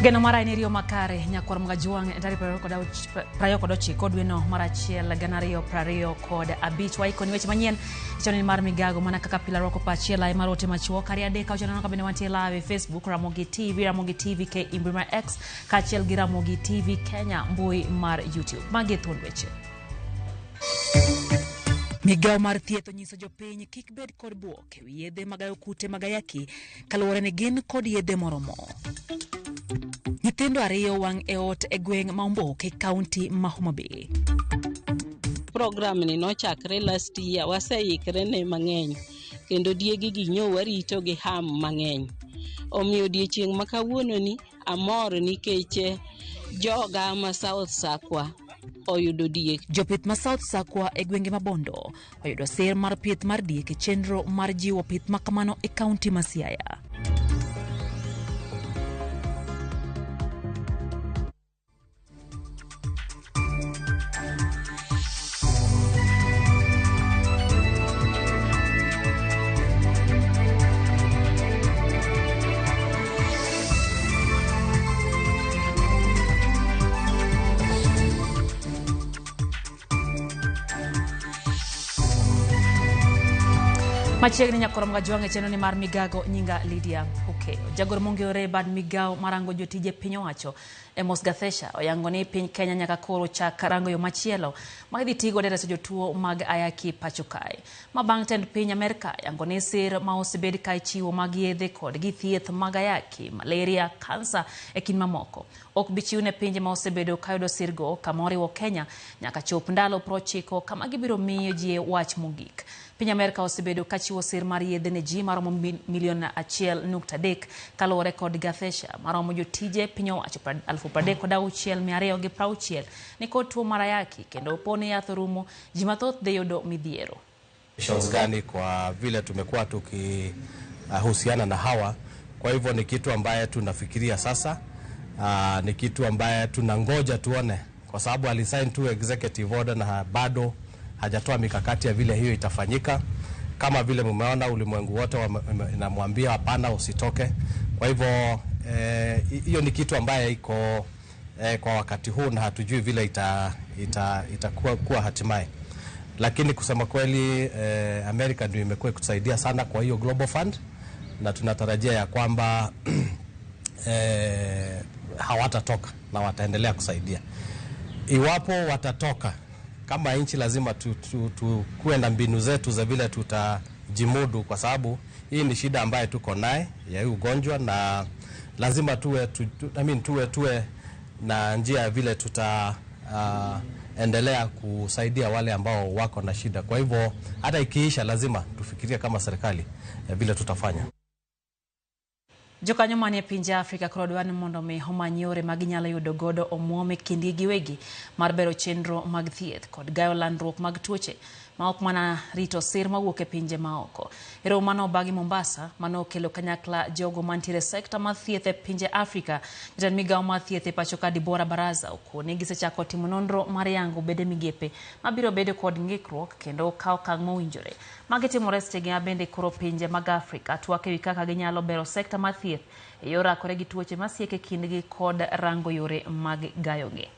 Geno mara inirio makare nyakwar mga juang entari prayo kod ochiko dwe no mar achiel gana ariyo prariyo kod abich waikoni weche manyien choni mar migago mana kaka pila roko pa achiel ai marote machuo kari adeka ochano ka bende wantie live Facebook Ramogi TV ke Imbi mar X ka achiel gi Ramogi TV Kenya mbui mar YouTube magi thund weche. Migao mar thieth onyiso jopiny kik bed kod buok ewi yedhe magayo kute magayaki kaluwore ni gin kod yedhe moromo. Nyithindo ariyo wang' e ot e gweng' ma Omboke kaunti ma Homa Bay. Program ni nochakre last year, waseikre ne mang'eny kendo diegi gi nyo warito gi ham mang'eny. Omiyo odiechieng' ma kawuono ni amor nikech joga ma South Sakwa oyudo diek. Jopith ma South Sakwa e gwenge ma Bondo oyudo sir mar pith mar diek e chenro mar jiwo pith makamano e kaunti ma Siaya. Machiegni nyakoro mga juang e cheno ni mar migago nyinga Lydia Ukeo. Jagoro mongeore bad migao marango jotije piny owacho Amos Gathesha oyango ni piny Kenya nyaka koro chak rango yo machielo magidhi tigo de reso jotuo mag ayaki pacho kae. Mabang' tend piny Amerika yango ni sir ma osebed ka ichiwo mag yedhe kod gi thieth mag ayaki, malaria, kansa e kin mamoko. Ok bichiw ne pinje ma osebedo kayudo sirgo kamoriwo Kenya nyaka chop ndalo 90 kama gibiro miyo ji wach mogik. Piny Amerika osebedo kachiwo sir mar yedhe ne ji maromo milion 1.3 kaluwore kod Gathesha maromo jotije piny owacho 36,260 ni kod tuo mar ayaki kendo opone yath orumo ji mathoth dhi yudo midhiero. Gani kwa vile tumekuwa tukihusiana na hawa, kwa hivyo ni kitu ambaye tunafikiria sasa, ni kitu ambaye tunangoja tuone kwa sababu alisign tu executive order na bado hajatoa mikakati ya vile hiyo itafanyika. Kama vile mumeona ulimwengu wote inamwambia hapana usitoke. Kwa hivyo hiyo ni kitu ambaye iko kwa wakati huu na hatujui vile itakuwa hatimaye. Lakini kusema kweli Amerika ndio imekuwa kutusaidia sana kwa hiyo Global Fund na tunatarajia ya kwamba hawatatoka na wataendelea kusaidia. Iwapo watatoka, kama nchi lazima tukuwe na mbinu zetu za vile tutajimudu kwa sababu hii ni shida ambayo tuko naye ya hii ugonjwa na lazima tuwe na njia ya vile tutaendelea kusaidia wale ambao wako na shida. Kwa hivyo hata ikiisha lazima tufikirie kama serikali ya vile tutafanya. Jokanyo manie pinje Afrika koro dwani mondo mi omanyore maginyalo yudo godo omuome kindi giwegi mar bero chenro mag thieth kod gayo landruok mag tuoche ma ok mana rito sir mawuok e pinje maoko. Ero mano bagi Mombasa mano okelo kanyakla jogo mantiere sekta mar thieth e pinje Afrika. Jatend migao mar thieth e pacho ka Dibora Baraza okone gisechako timo nonro mar yango bede migepe mabiro bedo kod ng'ikruok kendo kawo okang' mowinjore. Magi timore seche bende koro pinje mag Afrika twak ewi kaka ginyalo bero sekta mar thieth e yor rakore gi tuoche masieke kindgi kod rango yore mag gayogi.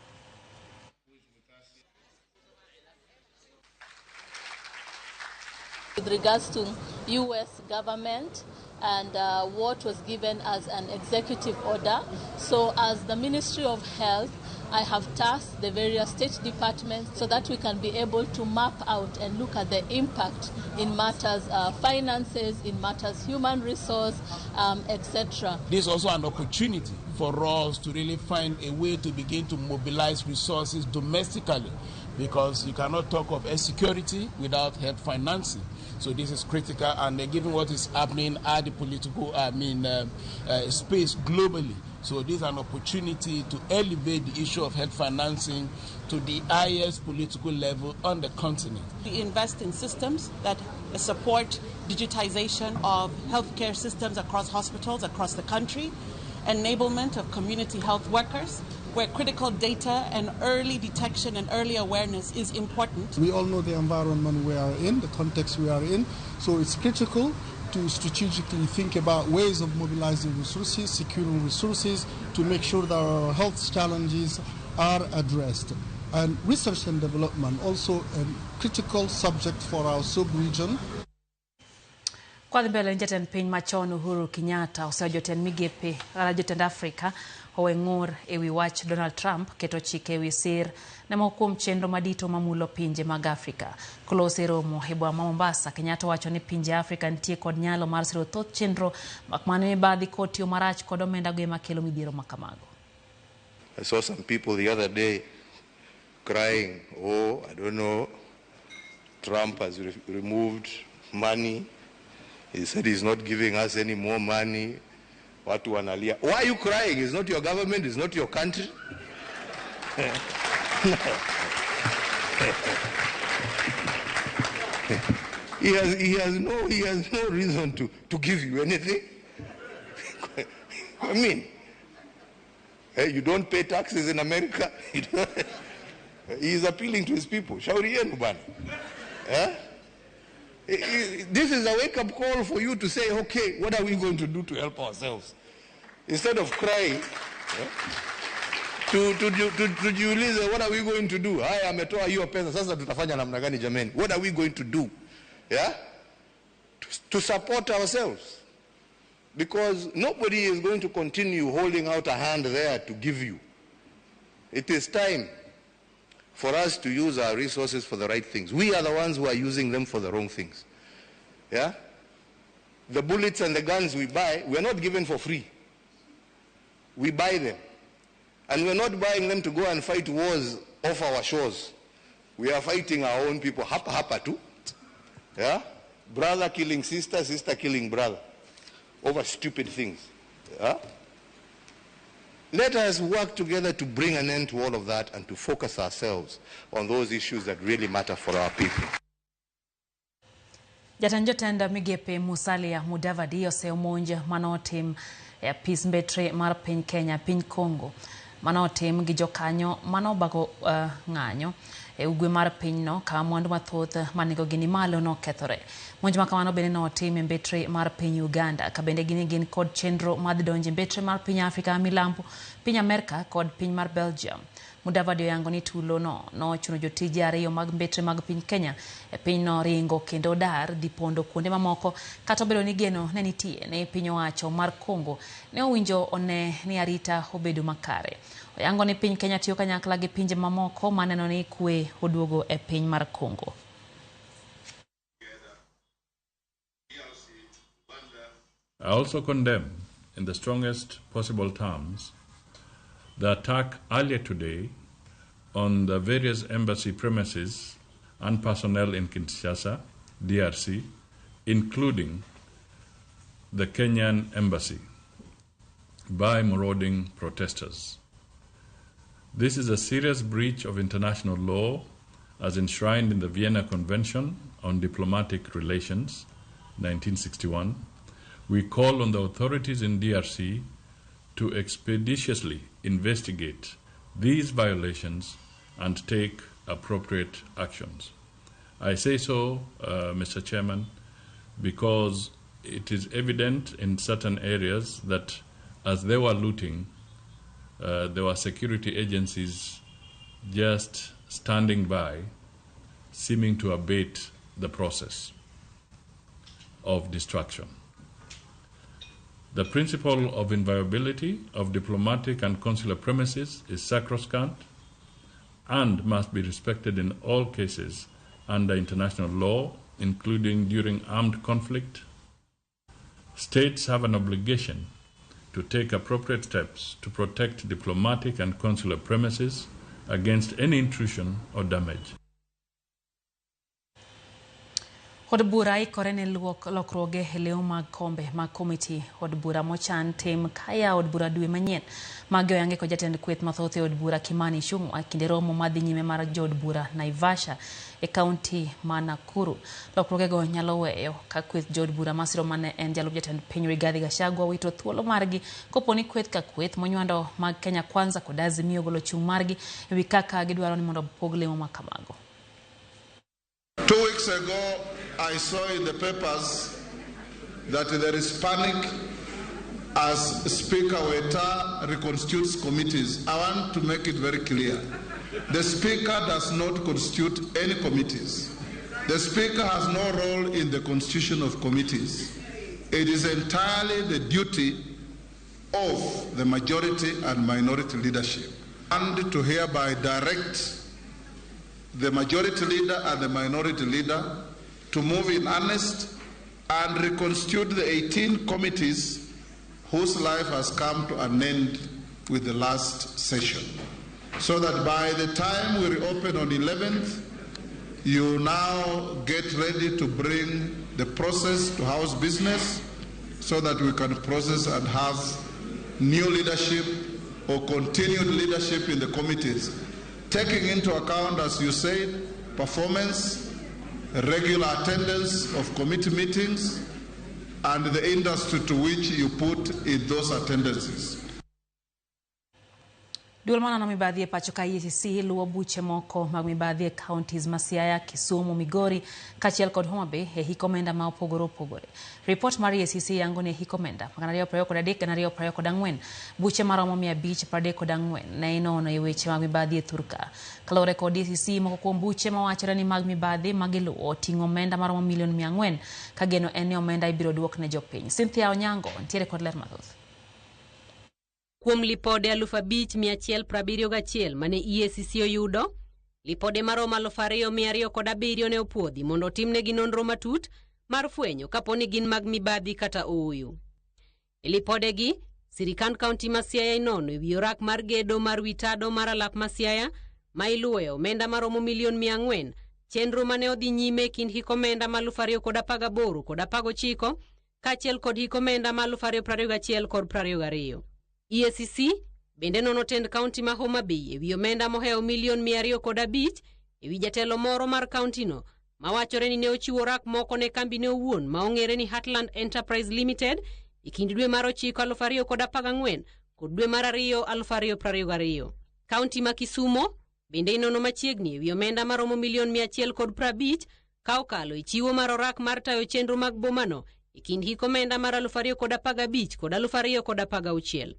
With regards to U.S. government and what was given as an executive order. So as the Ministry of Health, I have tasked the various state departments so that we can be able to map out and look at the impact in matters finances, in matters human resource, etc. This is also an opportunity for us to really find a way to begin to mobilize resources domestically, because you cannot talk of security without health financing. So this is critical, and given what is happening at the political space globally, so this is an opportunity to elevate the issue of health financing to the highest political level on the continent. We invest in systems that support digitization of healthcare systems across hospitals across the country, enablement of community health workers, where critical data and early detection and early awareness is important. We all know the environment we are in, the context we are in, so it's critical to strategically think about ways of mobilizing resources, securing resources, to make sure that our health challenges are addressed. And research and development, also a critical subject for our sub-region. Kwa mbele njeten piny machon Uhuru Kenyatta osejoten migepe jotend Afrika oweng'ur ewi wach Donald Trump keto chike ewi sir ne mokuom chenro madito mamulo pinje mag Afrika. Kolose romo e boma Mombasa, Kenyatta wacho ni pinje Afrika nitie kod nyalo mar siro thoth chenro makmane mibadhi kod tiyo marach kod omenda go ema kelo midhiero makamago. I saw some people the other day crying, oh, I don't know, Trump has removed money. He said he's not giving us any more money. Watu wanalia. Why are you crying? It's not your government, it's not your country. He has no reason to give you anything. I mean, you don't pay taxes in America. He is appealing to his people. Shauri yenu bana. This is a wake-up call for you to say, okay, what are we going to do to help ourselves? Instead of crying, to jiulize, what are we going to do? Haya ametoa hiyo pesa, sasa tutafanya namna gani jameni? What are we going to do? Yeah? To support ourselves. Because nobody is going to continue holding out a hand there to give you. It is time for us to use our resources for the right things. We are the ones who are using them for the wrong things. Yeah? The bullets and the guns we buy, we're not given for free. We buy them. And we're not buying them to go and fight wars off our shores. We are fighting our own people. Hapa too. Yeah? Brother killing sister, sister killing brother. Over stupid things. Yeah? Let us work together to bring an end to all of that and to focus ourselves on those issues that really matter for our people. Jatenda migepe Musalia Mudavadi osemonjo manotim peace mbetre mar piny Kenya piny Congo manotim gi jokanyo manobago ng'anyo ugwe mar pinyno ka mwandu mathoth manigo gini malo no kethore. Monj makamano bende no tim mbetre mar piny Uganda ka bende gin kod chenro madhi donje mbetre mar piny Afrika milambo, piny Amerika kod piny mar Belgium. Mudavadi oyango ni tulo no chuno jotije ariyo mag mbetre mag piny Kenya e piny no ringo kendo dar dhi pondo kuonde mamoko kata obedo ni geno ne nitie ne piny owacho mar Congo ne owinjo one ni arita obedo makare. Oyango ni piny Kenya tiyo kanyakla gi pinje mamoko maneno ni kwe oduogo e piny mar Congo. I also condemn in the strongest possible terms the attack earlier today on the various embassy premises and personnel in Kinshasa, DRC, including the Kenyan embassy, by marauding protesters. This is a serious breach of international law as enshrined in the Vienna Convention on Diplomatic Relations, 1961. We call on the authorities in DRC to expeditiously investigate these violations and take appropriate actions. I say so, Mr. Chairman, because it is evident in certain areas that as they were looting, there were security agencies just standing by, seeming to abate the process of destruction. The principle of inviolability of diplomatic and consular premises is sacrosanct and must be respected in all cases under international law, including during armed conflict. States have an obligation to take appropriate steps to protect diplomatic and consular premises against any intrusion or damage. Od bura ikore ne lokruoge leo mag kombe mag komiti od bura mochan tim kaya od bura dwe manyien mag oyange ko jatend kweth mathoth od bura Kimani Ichung'wa kinde romo madhi nyime mar jod bura Naivasha e kaunti ma Nakuru. Lokruoge go nyalo weyo ka kweth jod bura masiro mane en jalup jatend piny Rigathi Gachagua wito thuolo margi koponi kweth ka kweth monywando mag Kenya Kwanza kod Azimio golo chung' margi ewi kaka gidwaro ni mondo pog lemo makamago. 2 weeks ago, I saw in the papers that there is panic as Speaker Weta reconstitutes committees. I want to make it very clear. The Speaker does not constitute any committees. The Speaker has no role in the constitution of committees. It is entirely the duty of the majority and minority leadership, and to hereby direct the majority leader and the minority leader to move in earnest and reconstitute the 18 committees whose life has come to an end with the last session, so that by the time we reopen on 11th, you now get ready to bring the process to House business so that we can process and have new leadership or continued leadership in the committees, taking into account, as you said, performance, regular attendance of committee meetings, and the industry to which you put in those attendances. Duol mana no mibadhi pacho ka EACC luwo buche moko mag mibadhi counties ma Siaya, Kisumu, Migori kachiel kod Homa Bay e hikomenda ma opogore. Report mar EACC yango ne hikomenda magana 223 na 224 buche maromo 534 ne inono e weche mag mibadhi e Thurka. Kalore kod EACC moko kuom buche ma wachore ni mag mibadhi magiluwo ting'o omenda maromo milion 400 ka geno en ni omenda ibiro duok ne jopiny. Cynthia Onyango ntiere kod ler mathoth. Kuom lipode 5,171 mane EACC oyudo, lipode maromo 2,207 ne opuodhi mondo timnegi nonro matut mar fwenyo kaponi gin mag mibadhi kata ooyo. E lipodegi, sirikand kaunti ma Siaya inono e wi orak mar gedo mar witado mar alap ma Siaya ma iluwe omenda maromo milion 400, chenro mane odhi nyime kind hikomenda ma 2018 kod 19 kachiel kod hikomenda ma 2021 kod 22. EACC bende nono tend kaunti ma Homa Bay e wi omenda moheo milion 205 e wi jatelo moro mar kaunti no mawachore ni ne ochiwo rak moko ne kambi ne owuon ma ong'ere ni Heartland Enterprise Limited e kind dwe mar 9 2014 kod dwe mar 2 2022. Kaunti ma Kisumo bende inono machiegni e wi omenda maromo milion 150 ka okalo e chiwo mar orak mar tayo chenro mag bomano e kind hikomenda mar 2015 kod 2016.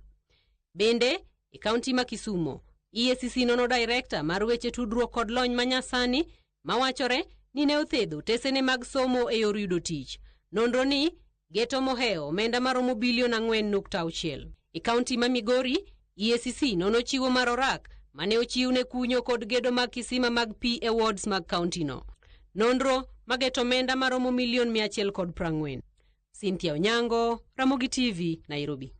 Bende, e kaunti ma Kisumo, EACC nono director mar weche tudruok kod lony manyasani mawachore ni ne othedho tesene mag somo e yor yudo tich. Nonro ni geto moheo omenda maromo bilion 4.6. E kaunti ma Migori, EACC nono chiwo mar orak mane ochiw ne kunyo kod gedo mag kisima mag pi e wards mag kaunti no. Nonro mageto omenda maromo milion 140. Cynthia Onyango, Ramogi TV, Nairobi.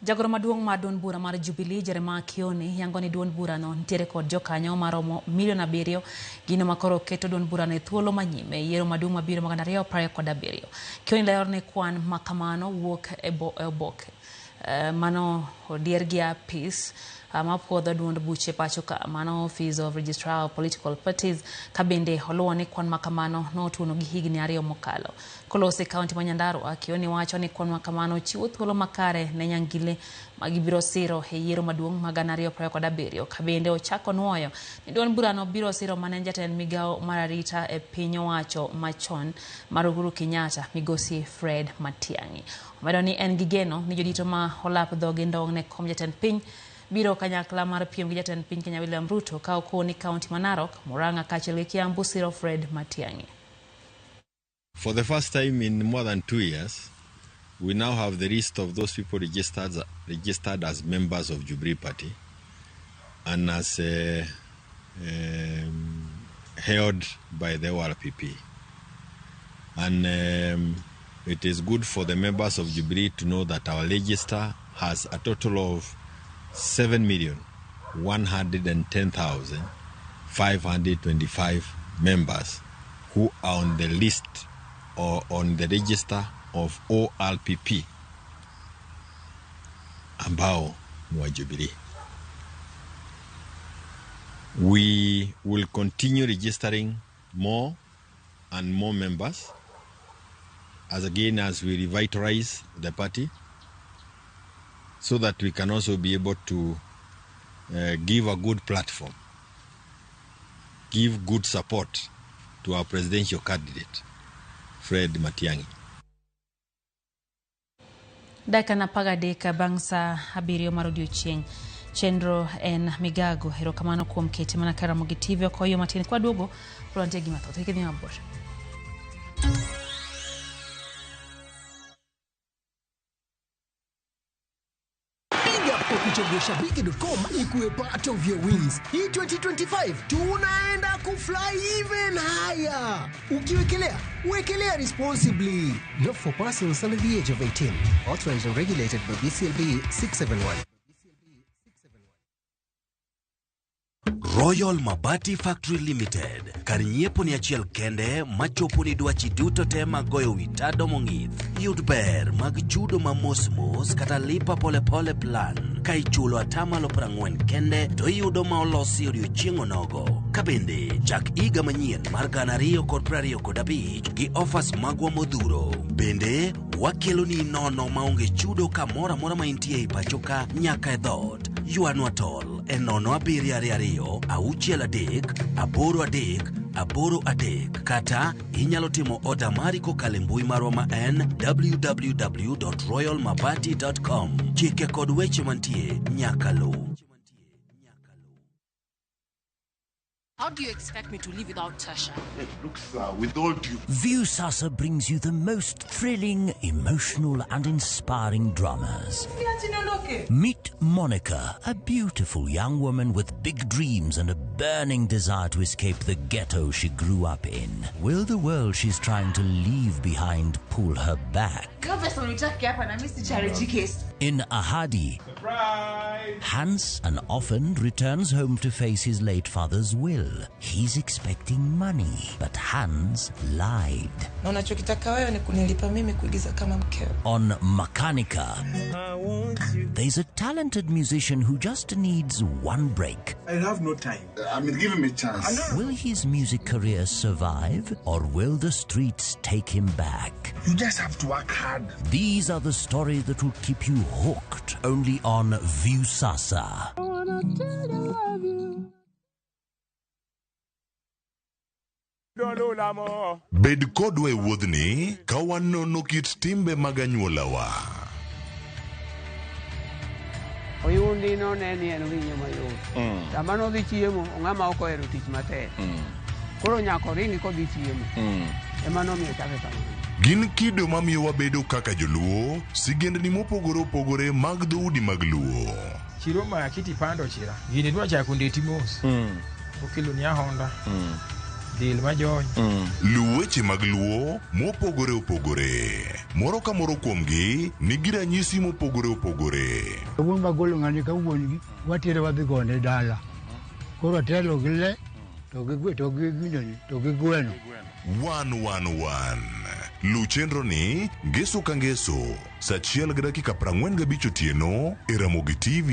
Jagoro maduong' mar duond bura mar Jubilee Jeremiah Kioni yango ni duond bura no ntiere kod jokanyo maromo milion 7 gino makoro keto duond bura ne thuolo manyime yiero maduong' mabiro 2027. Kioni ler ne kwan makamano wuok e oboke mano odiergia peace mapuodho duond buche pacho ka mano Office of Registrar of Political Parties kabende oluwo ni kwan makamano notuno gi higni 2 mokalo. Kolose kaunti ma Nyandarua, Kioni wacho ni kwan makamano chiwo thuolo makare ne nyangile magibiro siro e yiero maduong' 2027 kabende ochako nuoyo ni duond bura no biro siro mane jatend migao mar arita e piny owacho machon mar Uhuru Kenyatta migosi Fred Matiang'i. Omedo ni en gigeno ni jodito ma olap dhoge ndong' ne kom jatend piny biro kanyakla mar piem gi jatend piny Kenya William Ruto ka okoni kaunti ma Narok, Murang'a kachiel gi Kiambu siro Fred Matiang'i. For the first time in more than 2 years, we now have the list of those people registered as members of Jubilee Party and as held by the ORPP. And it is good for the members of Jubilee to know that our register has a total of 7,110,525 members who are on the list or on the register of ORPP ambao ni wa Jubilee. We will continue registering more and more members as we revitalize the party, so that we can also be able to give a good platform, give good support to our presidential candidate, Fred Matiang'i. Daka na paga deka bangsa abirio marudio chieng. Chenro en migago erokamano kuom kete mana Karamogi TV okoyo matin kwa duogo ulante gima thoth ikidhi mabor. Kuchagua Shabiki.com ikuwe part of your wins. Hii 2025 tunaenda kufly even higher. Ukiwekelea, wekelea responsibly. Not for persons under the age of 18. Authorized and regulated by BCLB 671. Royal Mabati Factory Limited. Karinyiepo ni achiel kende machopo ni dwachi duto tema goyo witado mong'ith. Yud ber mag chudo ma mos kata lipa pole pole plan. Kai chulo atamalo 40 kende to yudo ma olosi odiochieng' onogo. Kabende chak iga manyien mar 2025 gi offers magwa modhuro. Bende wakelo ni nono maonge chudo kamora mora ma intie i pachoka nyaka e dhot. Yuanwa tol e nono 722 auchiel adek 83 kata inyalo timo order mari kokalo mbui marwa ma en www.royalmabati.com. Chike kod weche mantie nyaka lu. How do you expect me to live without Tasha? Look, sir, with all due... Viusasa brings you the most thrilling, emotional and inspiring dramas. Meet Monica, a beautiful young woman with big dreams and a burning desire to escape the ghetto she grew up in. Will the world she's trying to leave behind pull her back? In Ahadi, surprise! Hans, an orphan, returns home to face his late father's will. He's expecting money, but Hans lied. On Makanika, there's a talented musician who just needs one break. I have no time. Give him a chance. Will his music career survive, or will the streets take him back? You just have to work hard. These are the stories that will keep you hooked, only on Viusasa. Bed kodwa e wuodhni ka wanono kit timbe mag anyuolawa. Oyundi no neni en winyo mayot. Sama nodhi chiemo, ng'ama ok ohero tich matek. Koro nyako ringi kodhi chiemo. Ema nomiyo chake kamano. Gin kido mamiyo wabedo kaka joluo, sigendni mopogore opogore mag dhoudi mag luo. Chiro ma kiti pando chira. Gini dwa chako ndeti mos. Okelo ni ahonda. Dil majony. Luweche mag luo mopogore opogore. Moro ka moro kuomgi nigi ranyisi mopogore opogore. Wuon magolo ng'ani ka wuongi watire wadhi gone dala. Koro telo gile to gi gweno. 111. Lu chenro ni ngeso ka ngeso saa 1:45 otieno e Ramogi TV.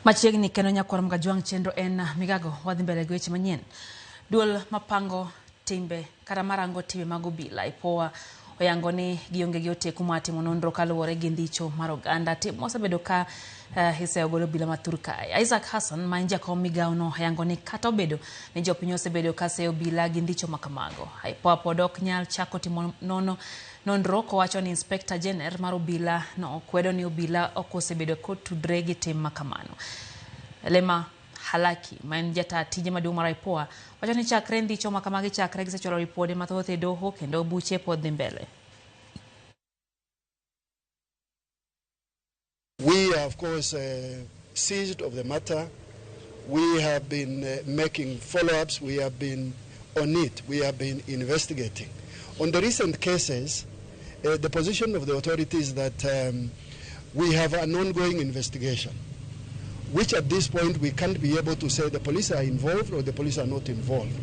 Machiegni kendo nyakwar mgajwang' chenro en migago wadhi mbele gi weche manyien. Duol mapango timbe kata marango timbe mag obila IPOA oyango ni gionge gi oteku matimo nonro kaluwore gi ndicho mar oganda tim osebedo ka hise ogolo obila mathurkae. Isaac Hassan ma jakom migawo no oyango ni kata obedo ni jopiny osebedo ka seyo obila gi ndicho makamago. IPOA pod ok nyal chako timo nonro kowacho ni Inspector General mar obila no kwedo ni obila ok osebedo kotudre gi tim makamano. Lema Halaki, maen jata tije maduong' mar IPOA, wacho ni chakre ndicho makamagi chakre gisechwalo ripode mathoth e doho kendo buche pod dhi mbele. We are, of course, seized of the matter. We have been making follow-ups. We have been on it. We have been investigating. On the recent cases, the position of the authorities is that we have an ongoing investigation, which at this point we can't be able to say the police are involved or the police are not involved.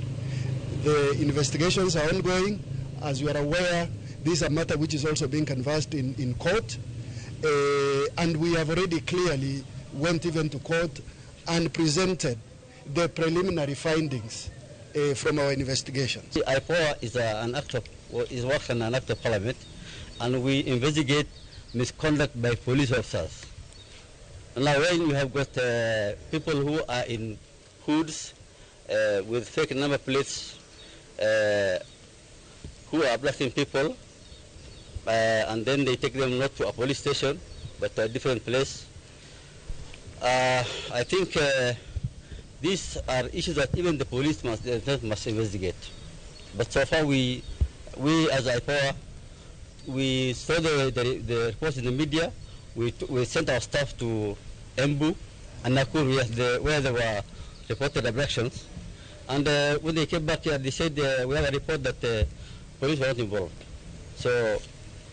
The investigations are ongoing. As you are aware, this is a matter which is also being canvassed in court. And we have already clearly went even to court and presented the preliminary findings from our investigations. IPOA is working an act of parliament, and we investigate misconduct by police officers. Now when you have got people who are in hoods with fake number plates who are blasting people, and then they take them not to a police station but to a different place. I think these are issues that even the police must investigate. But so far we as IPOA, we saw the reports in the media. We sent our staff to Embu and Nakuru where there were reported abductions. And when they came back here, they said we have a report that the police were not involved. So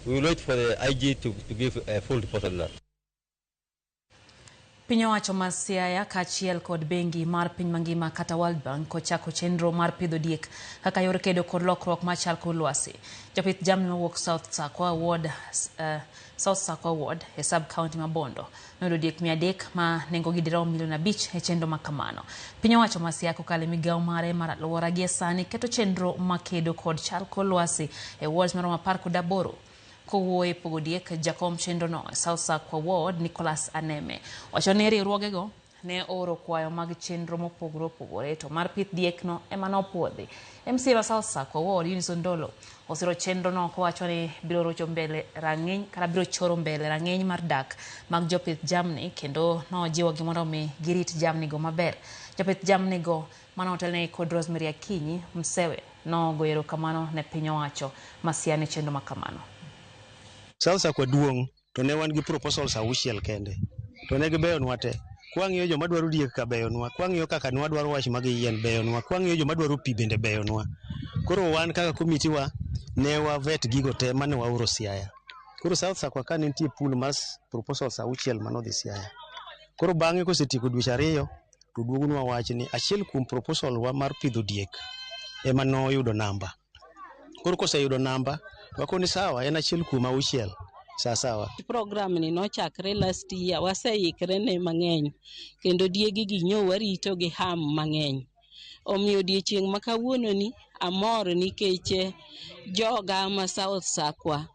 we will wait for the IG to give a full report on that. Piny owacho mar Siaya kaachiel kod bengi mar piny mangima kata World Bank ochako chenro mar pidho diek kaka yor kedo kod lokruok machal kod lwasi. Jopith jamni mawuok South Sakwa Ward e sub county ma Bondo noyudo diek 300 ma nengogi dirom milion 5 e chenro ma kamano. Piny owacho ma Siaya kokalo migawo mare mar alwora gie sani keto chenro makedo kod chal kod lwasi e wards maromo 18 kowuoye pogo diek. Jakom chenro no South Sakwa Ward Nicholas Aneme wacho ni riwruogego ne oro kwayo mag chenro mopogore opogore to mar pith diek no ema nopuodhi. MCA wa South Sakwa Ward Unison Dolo osiro chenro no kowacho ni biro rocho mbele rang'iny kata biro choro mbele rang'iny mar dak mag jopith jamni kendo nojiwo gi mondo mi girit jamni go maber. Jopith jamni go manotelne kod Rosemary Akinyi Msewe no goyero kamano ne piny owacho masiane chenro makamano. South Sakwa duong to ne wan gi proposals 6 kende to ne gibeyonwa te. Kwang'iyo joma dwaro diek ka beyonwa, kwang'iyo kaka nwa dwaro wach mag yien beyonwa, kwang'iyo joma dwaro pi bende beyonwa. Koro wan kaka komiti wa ne wa vet gigo te mane waoro Siaya. Koro South Sakwa ka nitie pool mar proposals 6 manodhi Siaya. Koro bang'e kosetieko dweche 2 to duogonwa wach ni achiel kuom proposal wa mar pidho diek ema noyudo namba. Koro koseyudo namba wakoni sawa en achiel kuom 6 sawa. Program ni nochakre last year, waseikre ne mang'eny kendo diegi gi nyo warito gi ham mang'eny. Omiyo odiechieng' ma kawuono ni amor nikech joga ma South Sakwa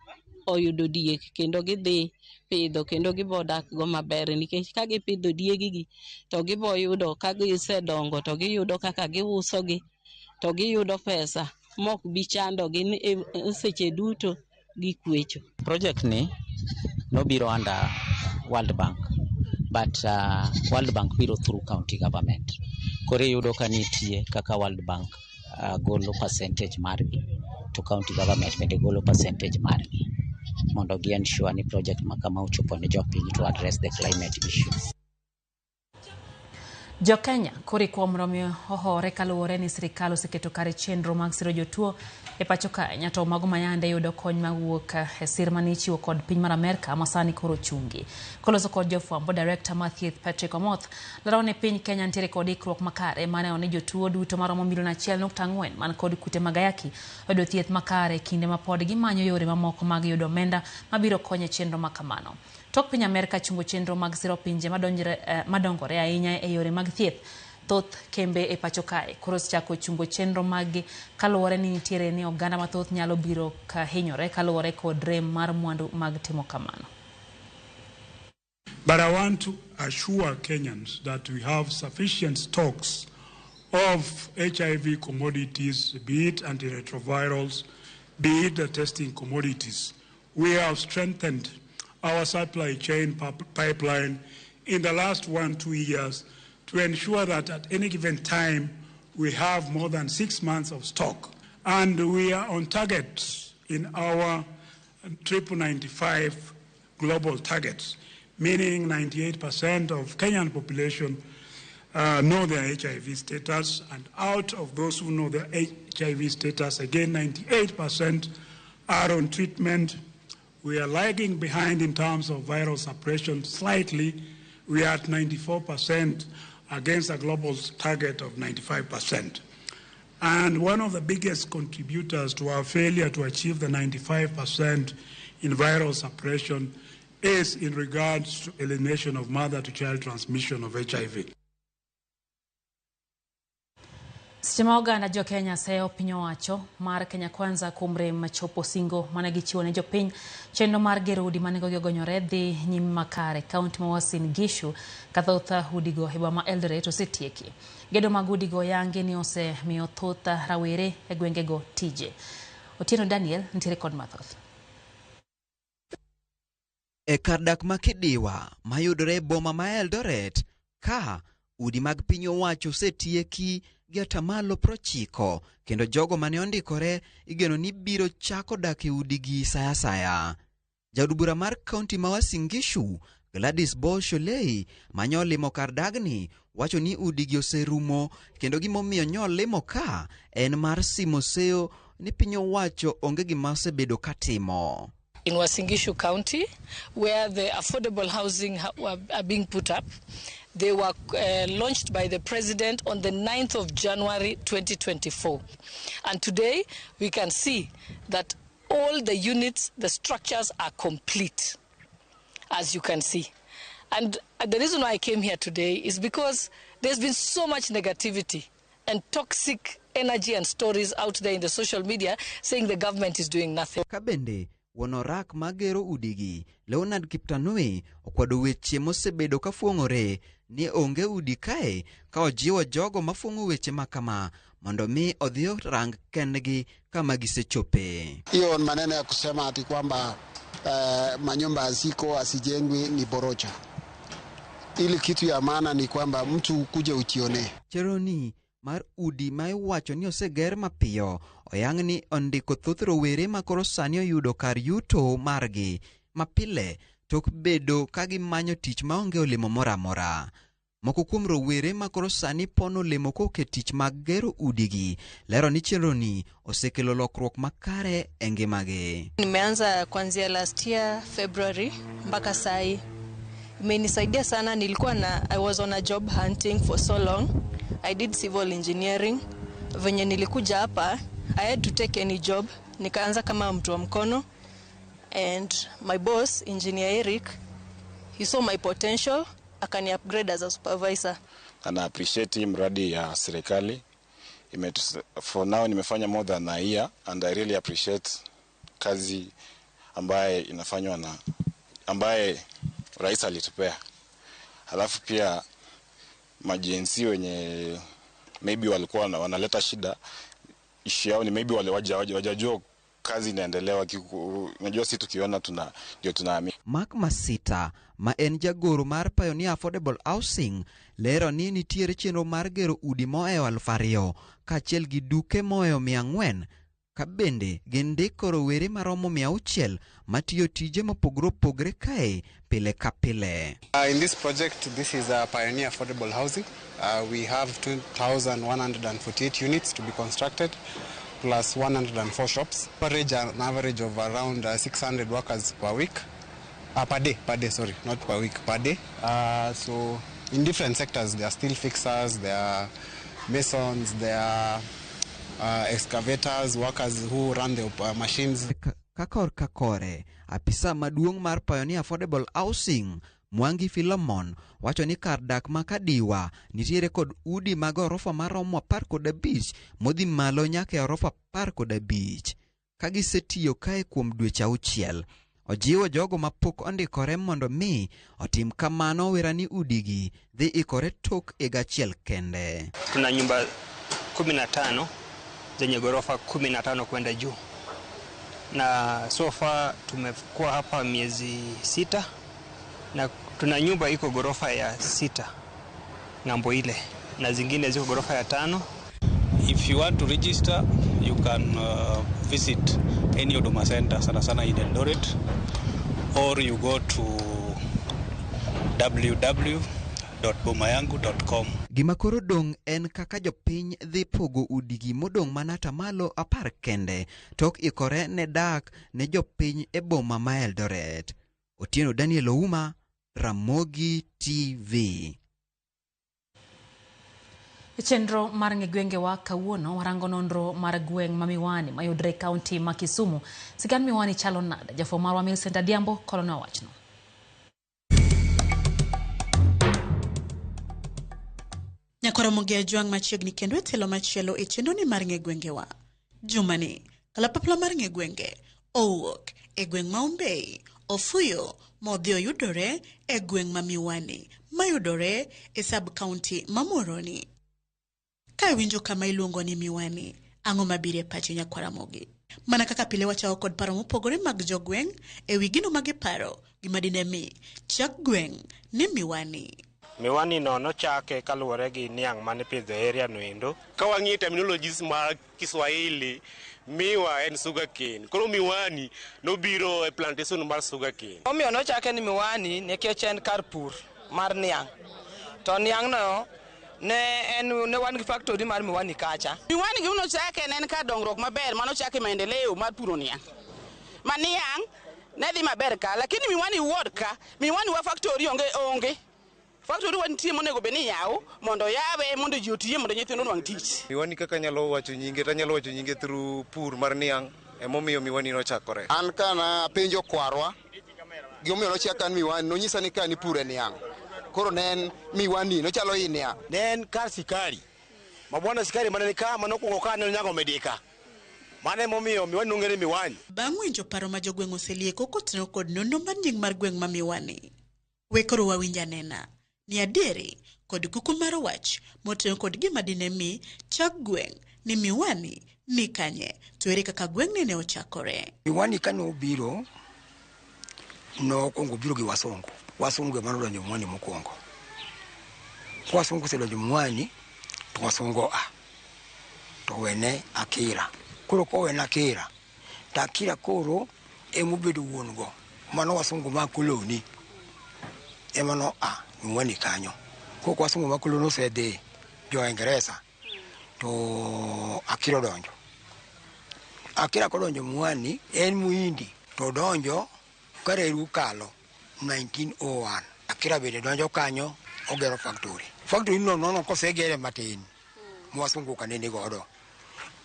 oyudo diek kendo gidhi pidho kendo gibodak go maber nikech ka gipidho diegi gi to giboyudo ka gisedongo to giyudo kaka giuso gi to giyudo pesa mok bichando gi seche duto gi kwecho. Project ni no biro under World Bank, but World Bank biro through county government. Kore yudo ka nitie kaka World Bank golo percentage margi to county government bende golo percentage margi mondo gi ensure ni project makama uchopo ne jopiny to address the climate issues. Jo Kenya kori kuom romio ohore kaluwore ni sirikal oseketo kare chenro mag siro jotuo e pacho ka nyato mago mayande yudo kony mawuok e sir mane ichiwo kod piny mar Amerika masani koro chungi. Koloso kod jofwambo Director Mathieth Patrick Omoth laro ne piny Kenya ntiere kod ikruok makare mane oni jotuo duto maromo milion 1.4 man kod kute magayaki yudo thieth makare kinde ma pod gimanyo yore mamoko mag yudo omenda mabiro konyo chenro makamano. Tok piny Amerika chungo chenro mag siro pinje madongore ahinya e yore mag thieth. Thoth kembe e pacho kae koro chako chungo chenro mag kaluwore ni nitiere ni oganda mathoth nyalo biro ka hinyore kaluwore kod rem mar mwandu mag timo kamano. But I want to assure Kenyans that we have sufficient stocks of HIV commodities, be it antiretrovirals, be it the testing commodities. We have strengthened our supply chain pipeline in the last 1-2 years to ensure that at any given time we have more than 6 months of stock. And we are on target in our 95 global targets, meaning 98% of Kenyan population know their HIV status, and out of those who know their HIV status, again 98% are on treatment. We are lagging behind in terms of viral suppression slightly. We are at 94% against a global target of 95%. And one of the biggest contributors to our failure to achieve the 95% in viral suppression is in regards to elimination of mother-to-child transmission of HIV. Simaoga na jo Kenya seo pinyo wacho mar Kenya Kwanza kumre machopo singo managichiwo ne jopiny chenro mar gero udi manego gonyore dhi nyime makare kaunti ma Uasin Gishu kathotha udigo heba ma Eldoret osetieki. Gedo mag udigo yangi ni osemiyo thotha rawere e gwengego tije. Otieno Daniel nitiere kod mathoth. E kardak makidiwa mayudore boma ma Eldoret ka udi mag piny owacho osetieki gi atamalo 90 kendo jogo mane ondikore igeno ni biro chako dak e udigi saya saya. Jaod bura mar kaunti ma Uasin Gishu Gladys Bolsholei manyo limo kar dagni wacho ni udigi oserumo kendo gimomiyo nyol limo ka en mar simo seo ni piny owacho onge gima osebedo katimo. In Uasin Gishu County, where the affordable housing are being put up, they were launched by the President on the 9th of January 2024. And today, we can see that all the units, the structures are complete, as you can see. And the reason why I came here today is because there's been so much negativity and toxic energy and stories out there in the social media saying the government is doing nothing. Kabende, wonorak magero udigi, Leonard Kiptanui, okwado weche mosebedo kafuongore ni onge udi kae ka ojiwo jogo mafuongo weche makama mondo mi odhio rang kendgi kama gisechope. Hiyo maneno ya kusema ati kwamba manyumba haziko asijengwi ni borocha. Ili kitu ya maana ni kwamba mtu kuje uchione. Cheroni mar udi ma iwacho ni oseger mapiyo oyang ni ondiko thoth rowere makoro sani oyudo kar yuto margi mapile tok bedo kagimanyo tich maonge olemo moramora. Moko kuom rowere makoro sani pono olemo koke tich mag gero udigi lero ni chenroni osekelo lokruok makare e ngimagi. Nimeanza kuanzia last year February mpaka sai. Imenisaidia sana. I was on a job hunting for so long. I did civil engineering. Venye nilikuja hapa, I had to take any job. Nikaanza kama mtu wa mkono. And my boss, Engineer Eric, he saw my potential, akani upgrade as a supervisor. And I appreciate mradi ya serikali. For now nimefanya more than a year and I really appreciate kazi ambaye inafanywa na ambaye rais alitupea. Halafu pia majensi wenye maybe walikuwa wanaleta shida, issue yao ni maybe wale wajajua kazi inaendelewa. Unajua sisi tukiona ndio tunaamini. Mark Masita ma en jagoro mar Pioneer Affordable Housing lero ni nitiere chenro mar gero udi moewo 2,000 kaachiel gi duke moewo 400 ka bende gindiko rowere maromo 600 matiyo tije mopogore opogore kae pile ka pile. In this project, this is a Pioneer Affordable Housing. We have 2,148 units to be constructed, plus 104 shops. An average of around 600 workers per week. Per day, sorry, not per week, per day. So in different sectors, there are steel fixers, there are masons, there are excavators, workers who run the machines. Kakore, apisa maduong mar Pioneer Affordable Housing, Mwangi Philemon, wacho ni kar dak makadiwa nitiere kod udi mag orofa maromo 15 modhi malo nyaka orofa 15 kagisetiyo kae kuom dweche 6. Ojiwo jogo mapok ondikore mondo mi otim kamano werani udigi dhi ikore tok egachiel kende. Tuna nyumba 15 zenye gorofa 15 kwenda juu. Na so far tumekuwa hapa miezi 6 na tuna nyumba iko gorofa ya 6 ngambo ile na zingine ziko gorofa ya 5. If you want to register, you can visit any Huduma Center sana in Eldoret, or you go to www.bomayangu.com. Gima koro dong en kaka jopiny dhi pogo udigi modong manata malo 10 kende tok ikore ne dak ne jopiny e boma ma Eldoret. Otieno Daniel Ouma, Ramogi TV. Chenro mar ng'egwenge wa kawuono warango nonro mar gweng' ma Miwani mayudre kaunti ma Kisumu. Sigan Miwani chalo nada jafo marwa Millicent Adiambo kolona wachno. Nyakoromogi Ajwang' machiegni kendo e telo machielo e chenro ni mar ng'e gwengewa. Jumani, kalapapla mar ng'e gwenge owuok e gweng' ma Ombei, Ofuyo, modhi oyudore e gweng' ma Miwani, mayudore e sub-county ma Muhoroni. Ka winjo kama iluongo ni Miwani, ang'o mabiro e pachi Nyakoromogi? Mana kaka pile wachao kod paro mopogore mag jogweng' e wi gino ma giparo gima dine mi chak gweng' ni Miwani. Miwani no nochake kaluwore gi niang' mane pidho area no endo. Ka wang'iyo terminologies mar Kiswahili, miwa en sugarcane. Koro Miwani nobiro e plantation mar sugarcane. Omiyo nochake ni Miwani nikech en kar pur mar niang'. To niang' no ne wan gi factory mar Miwani kacha. Miwani gino chake ne en kar dongruok maber mano chake maendeleo mar puro niang'. Ma niang' ne dhi maber ka, lakini Miwani wuod ka, Miwani wa factory onge. Factory wantie monego beni yaw mondo yawe mondo ji otiye mondo nyithindo nwang' tich. Miwani kaka nyalo wacho nyinge through pur mar niang' emomiyo Miwani nochakore. An kana penjo kwarwa gimomiyo nochaka Miwani nonyisa ni kani pure niang'. Koro ne en Miwani nochalo inia. Ne en kar sikari. Mabwana sikari mane ka manokuongo ka ne nyago medika. Mane momiyo Miwani nong'ere Miwani. Bang' winjo paro ma jogweng' oselieko kotenore kod nonro mar nying mar gweng' ma Miwani. Wekoro wawinja nena. Ni adieri kod kuku mar wach motenore kod gima dine mi chak gweng' ni Miwani ni kanye to ere kaka gweng' ne ochakore. Miwani kane obiro nokwongo biro gi wasungu. Wasungu ema nodonjo Miwani mokwongo. Wasungu osedonjo Miwani to wasungu to wene Akira. Koro kowene Akira to Akira koro emobedo wuon go. Mano wasungu ma koloni ema no Miwani kanyo. Koko wasungu ma koloni osedhi jo Ingresa to Akira donjo. Akira kodonjo Miwani en Muhindi to donjo kareru kalo 1901. Akira bende donjo kanyo ogero factory. Factory no kosegere matin. Mwasungu kanene godo.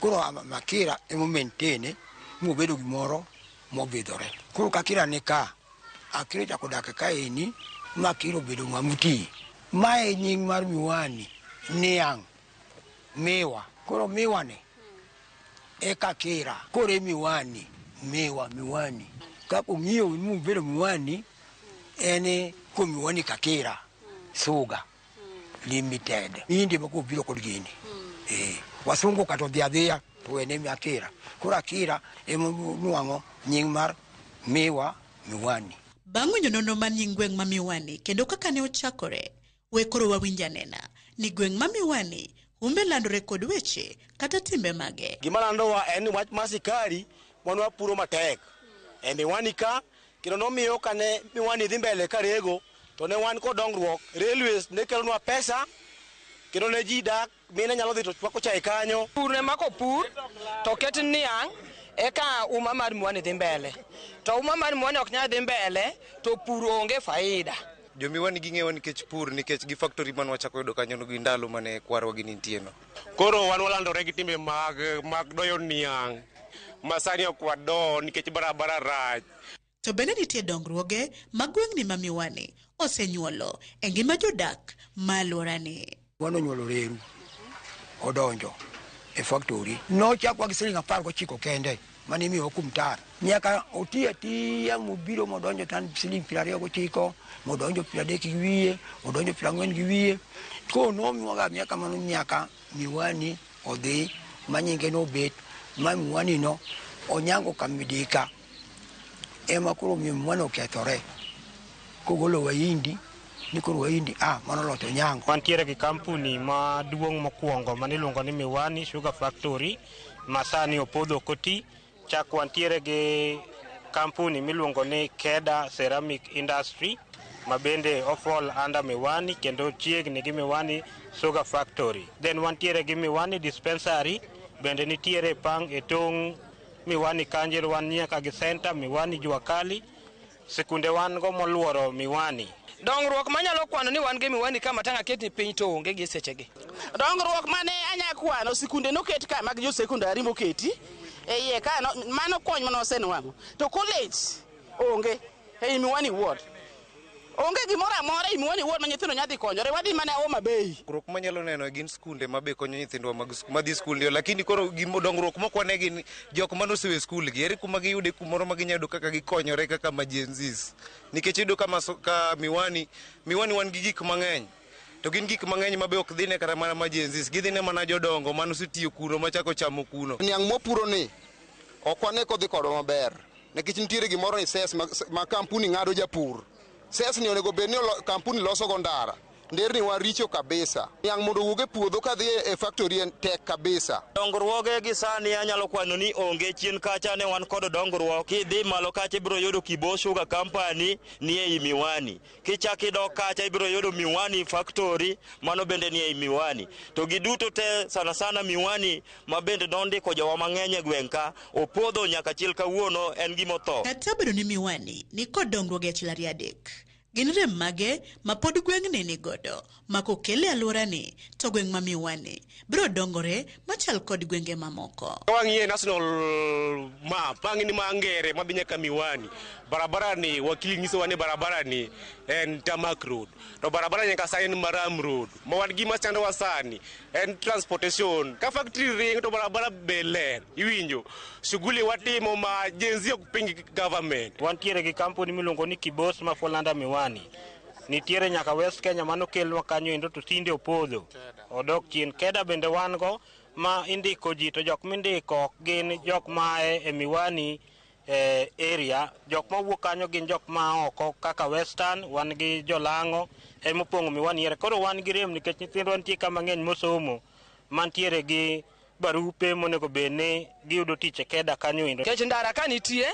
Koro Akira emo maintain mobedo gimoro mobidhore. Koro Akira ne ka Akira chako dak ka eni Akira obedo mamuti. Mae nying mar Miwani niang' miwa. Koro Miwani eka Akira. Koro Miwani Miwani. Kako ng'iyo mobedo Miwani ene ko Miwani Kakira Sugar Limited. Indi mako biro kod gini. Wasungu kato dhiadhia to ene Akira. Koro Akira emo nuang'o nying mar Miwani. Bang' winjo nonro mar nying gweng' ma Miwani kendo kaka ne ochakore, wekoro wawinja nena ni gweng' ma Miwani umbe landore kod weche kata timbe mage. Gima landowa en wach masikari mwanwa puro matek. Miwani ka kendo nomiyo kane Miwani dhi mbele karego to ne wan kod dongruok. Railways ne kelonwa pesa kendo ne ji dak mine nyalo dhi to chwako chai kanyo. Pur ne mako pur to ket niang' eka uma mar Miwani dhi mbele. To uma mar Miwani ok nyal dhi mbele to pur onge faida. Jo Miwani ging'ewa nikech pur nikech gi factory man wachako yudo kanyo gi ndalo mane kwarwa gi nitie no. Koro wan walandore gi timbe mag doyo niang'. Masani ok wado nikech barabara rach. To bende nitie dongruoge ma gweng'ni ma Miwani osenyuolo e ngima jodak ma alworani. Wano nyuolo reru odonjo e factory. Nochakwa gi siling 19 kende mane miyo kumtar. Nyaka otiya mobiro modonjo tan siling 29 modonjo 30 gi wiye modonjo 40 gi wiye. Ko nomiyoga miaka mano nyaka Miwani odhi manyinge no bet ma Miwani no onyango kamidika ema koro Miwani okethore kogolo Wahindi ni koro Wahindi mano loto nyango. Wantiere gi kampuni maduong' mokwongo maniluongo ni Miwani Sugar Factory masani opodho koti. Chak wantiere gi kampuni miluongo ni Keda Ceramic Industry mabende ofall under Miwani kendo chiegni gi Miwani Sugar Factory. Then wantiere gi Miwani Dispensary bende nitiere pang e tong' Miwani Kanjel wan nyaka gi center Miwani Juakali. Sikunde wan go moluoro Miwani. Dongruok manyalo kwano ni wan gi Miwani kama tanga keti piny to onge gi sechegi. Dongruok mane anya kwano sikunde noket ka mag jo secondary moketi iye ka mano kony mano osenwang'o. To college onge ei Miwani ward. onge gimoro amora Miwani wuod ma nyithindo nyadhi konyore wadhi mana Homa Bay. Dongruok manyalo neno gin skunde mabe konyo nyithindwa madhi skul ndio, lakini koro gimo dongruok mokwane gin jok manosewe skul gi ere kuma giyude kumoro ma ginyado kaka gikonyore kaka majenzis, nikech iyudo kama ka Miwani wan gi gik mang'eny to gin gik mang'eny mabe ok dhine kata mana majenzis, gidhine mana jodongo manosetiyo kuno machako chamo kuno. Niang' mopuro ni okwane kodhi kodwa maber nikech nitiere gimoro ni ses ma kampuni ng'ado japur. Ses ni onego bed ni kampuni loso go ndara. Nderni waricho kabisa. Niang' mondo wuog e puodho kadhi e factory en tek kabisa. Dongruoge gi sani anyalo kwano ni onge chien kacha ne wan kod dongruok. Kidhi malo kacha ibiro yudo Kibo Sugar Company ni ei Miwani. Kichaki dok kacha ibiro yudo Miwani Factory mano bende ni ei Miwani. To giduto te sana Miwani mabende nondiko jowa mang'eny e gweng' ka opodho nyaka chiel kawuono en gimotho. Kata bedo ni Miwani ni kod dongruok e achiel adek. Gin rem mage ma pod gweng'ni ni godo ma kokele alworani to gweng' ma Miwani biro dongore machal kod gwenge mamoko. Wang'iye national map wang'ini mangere madhi nyaka Miwani, barabara ni wakili nyiso wane barabara ni en tarmac road to barabara nyaka sa en Maram road ma wan gima chando wasani en transportation ka factory ring to barabara beler iwinjo shughuli watimo ma jenzi ok ping government. Wantiere gi kampuni miluongo ni Kibos ma Folanda Miwani, nitiere nyaka West Kenya mano kelwa kanyo endo to tinde opodho odok chien. Keda bende wan go ma indiko ji to jok mindiko gin jok ma e Miwani area, jok ma wuok kanyo gin jok ma oko kaka Western, wan gi Jolang'o emopong'o Miwani ere. Koro wan gi rem nikech nyithindwa nitie kama ng'eny mosomo mantiere gi barupe monego bed ni giyudo tich e Keda kanyo endo. Kech ndara ka nitie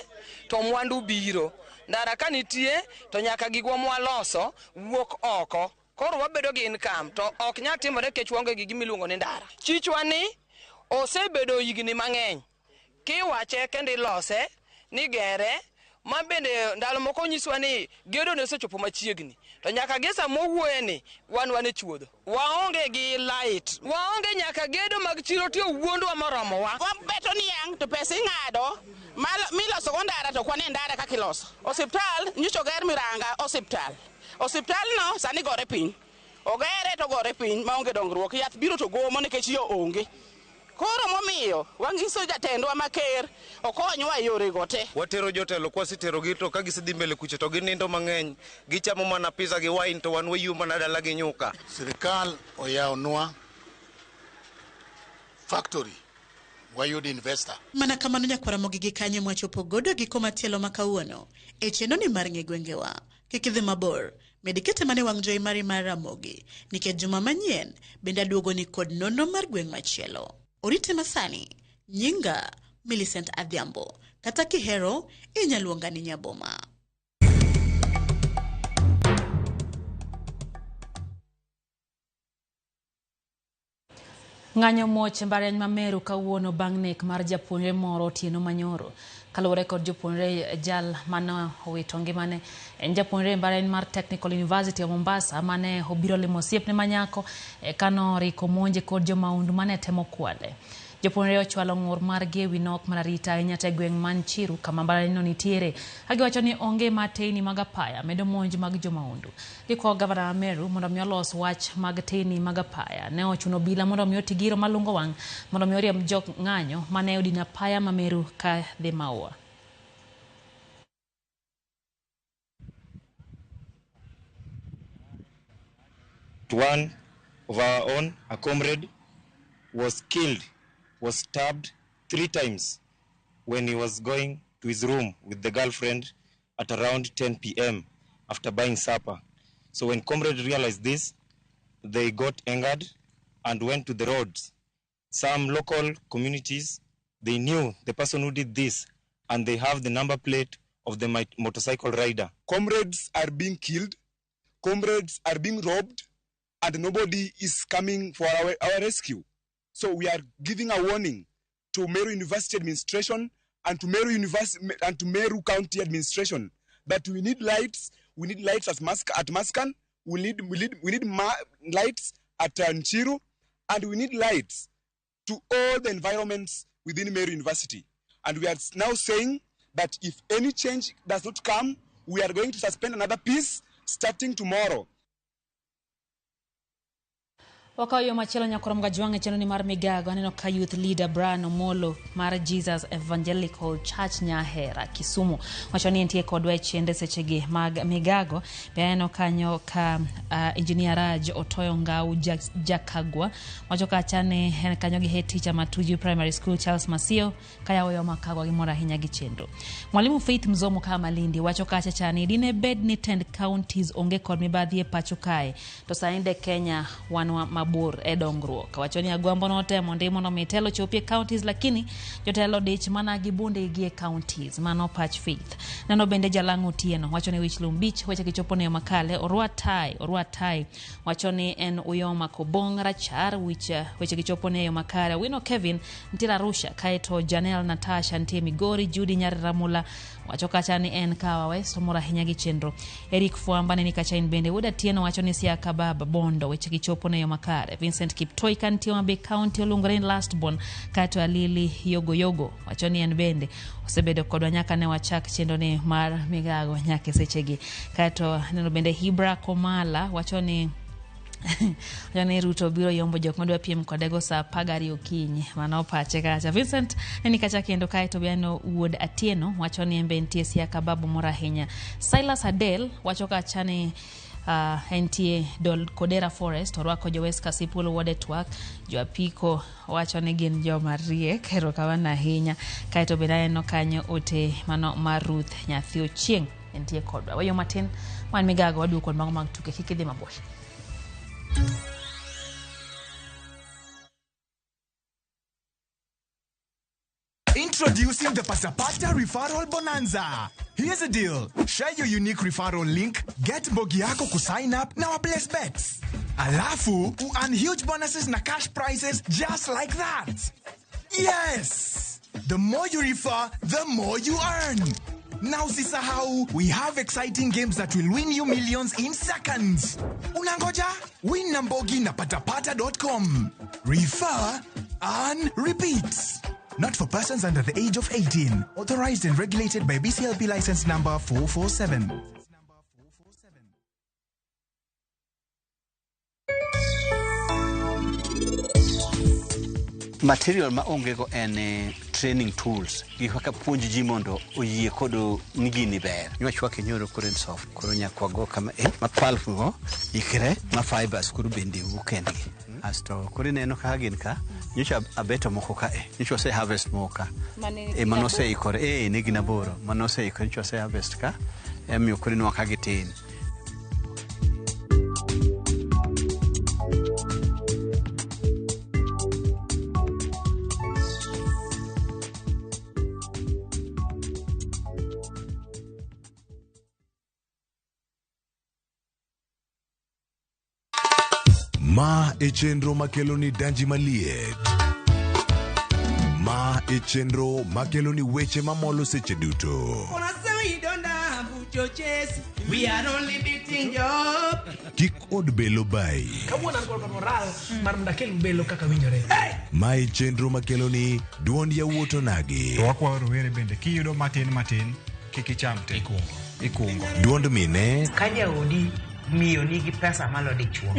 to mwandu biro, ndara ka nitie to nyaka gigwa mwaloso wuok oko. Koro wabedo gi income to ok nyal timore kech waonge gi gimiluongo ni ndara. Chichwa ni osebedo higni mang'eny kiwache kendo ilose ni gere, ma bende ndalo moko nyiswa ni gedo ne osechopo machiegni to nyaka gi sama owuoye ni wan e chuodho, waonge gi light, waonge nyaka gedo mag chiro tiyo wuondwa moromo wa. Wabeto niang' to pesa ing'ado miloso go ndara to kwane ndara kaka iloso. Osiptal nyicho ger Miranga osiptal no sani gore piny, ogere to gore piny maonge dongruok, yath biro to gomo nikech yo onge. Koro momiyo wang'iso jatendwa maker okonywa e yore go te. Watero jotelo kwasitero gi to ka gisedhi mbele kucho to ginindo mang'eny, gichamo mana pizza gi wine to wan wayuo mana dala gi nyuka. Sirikal oyawonwa factory wayud investor. Mana kamano nyakwaramogi gi kanyo mwachopo godo giko matielo makawuono e chenoni mar ng'e gwengewa. Kik idhi mabor, medikete mane wang' jowi mari mar Ramogi nikech juma manyien bende aduogo ni kod nonro mar gweng' machielo. Orite masani, nyinga Millicent Adhiambo, kata kihero inyaluonga ni Nyaboma. Ng'anyo moch mbalariany ma Meru kawuono bang' nek mar japuonjre moro Otieno Manyoro. Kaluwore kod jopuonjre jal mano owito ngimane en japuonjre mbalariany mar Technical University of Mombasa mane obiro limo osiepne manyako kano riko monje kod jomaundu mane temo kwale. Jopuonjre ochwalo ng'ur margi ewi nok mar arita ahinya te gweng' man Chiru kama mbalariany no nitiere. Kagiwacho ni onge mateni mag apaya medo monj mag jomaundu. Gikwayo gavana wa Meru mondo mi olos wach mag teni mag apaya. Ne ochuno obila mondo mi oti giro malungo wang' mondo mi oriemb jok ng'anyo mane odino apaya ma Meru ka dhi Maua. One of our own, a comrade, was killed, was stabbed 3 times when he was going to his room with the girlfriend at around 10 p.m. after buying supper. So when comrades realized this, they got angered and went to the roads. Some local communities, they knew the person who did this and they have the number plate of the motorcycle rider. Comrades are being killed, comrades are being robbed, and nobody is coming for our rescue. So we are giving a warning to Meru University administration and to Meru County administration that we need lights. We need lights at Maskan. We need lights at Nchiru, and we need lights to all the environments within Meru University. And we are now saying that if any change does not come, we are going to suspend another peace starting tomorrow. Wakayo machelo nyakorom gajwange cheno ni mar Migago aneno ka youth leader Brian Omolo mar Jesus Evangelical Church Nyahera Kisumu wachoni entie kodwa chende sechegi mag Migago beano kanyo ka engineer Raj Otoyo Ngau Jakagwa wachoka chane kanyo gi head teacher Matuju Primary School Charles Masio kaya oyo makagwa gimora hinya gichendo mwalimu Faith Mzomo kama Malindi wachoka chane dine bed ni 10 counties onge kod mibadhi e pacho kae to sainde Kenya wanwa mabor edongruok wachoni agwambo notemo ndimo no mitelo chopie counties lakini jotelo dich mana gibunde gie counties mano patch Faith nano bende Jalango Tieno wachoni Wichlum Beach weche kichopone yo makale Orwatai wachoni en Uyoma Kobong Rachar weche kichopone yo makale Wino Kevin Ntira Rusha kaeto Janelle Natasha Ntie Migori Judy Nyariramula wachoka chani en kawawe somora hinya gichendro Eric Fuambane ni kachain bende Wuda Tieno wachoni Siaka Baba Bondo weche kichopone yo makale Vincent Kiptoi Kantioma Bay County Olungarin last born kato Alili Yogo wachoni en bende osebedo kodwa nyaka ne wachak chendo ne mar Migago nyake sechegi kato neno bende Hibra Komala wachoni Jane Ruto biro yombo jok madwa piem kodego sa pagari okinyi mano pache kacha Vincent neni kacha kendo kae to biano Wood Atieno wachoni embe ntie Siaka Babu mora hinya Silas Adel wachoka chane NTA Dol Kodera Forest orwako Jowes Kasipul Wodetwak Joapiko wachone gin jo marie kero kawana hinya kaito bedaye no kanyo ote mano Maruth Nyathio Chieng NTA kodwa wayo matin wan Migago wadu kod mago mag tuke kikidhi mabosh Introducing the Pasapata Referral Bonanza. Here's the deal. Share your unique referral link, get Bogi yako ku sign up na Bless Bets. Alafu, earn huge bonuses na cash prizes just like that. Yes! The more you refer, the more you earn. Now sisahau, we have exciting games that will win you millions in seconds. Unangoja? Win na Bogi na patapata.com. Refer, earn, repeat. Not for persons under the age of 18. Authorized and regulated by BCLP license number 447. Material ma ongego en training tools gi kaka puonj ji mondo oyie kodo ngini ber nywachwa ke nyoro current soft koro nyakwa go kama ma pulp go ikre ma fibers kuro bende ukendgi asto kuri neno ka gin ka nyocha abeto moko ka nyocha se harvest moka mano se ikore negi na boro mano se ikore nyocha se harvest ka emiyo kuri no ka gitin Ma e chenro makeloni danji maliet. Ma e chenro makeloni weche mamolo seche duto. We are only beating job. Kik od belo bai. Kabuona ngol moral mar ndakel belo kaka winjore. Ma e chenro makeloni duond yawuoto nagi. To wakwa rowere bende kiyudo matin kiki chamte ikungo. Duond mine kaja odi miyo nigi pesa malo dichuo.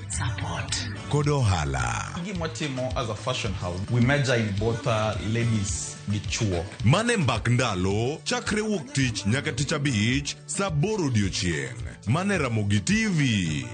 Support. Kodo hala. Gimotimo as a fashion house, we measure in both ladies gi chuo. Mane mbak ndalo chakre wuok tich nyaka tich abich saa 8 odiochieng'. Mane Ramogi TV.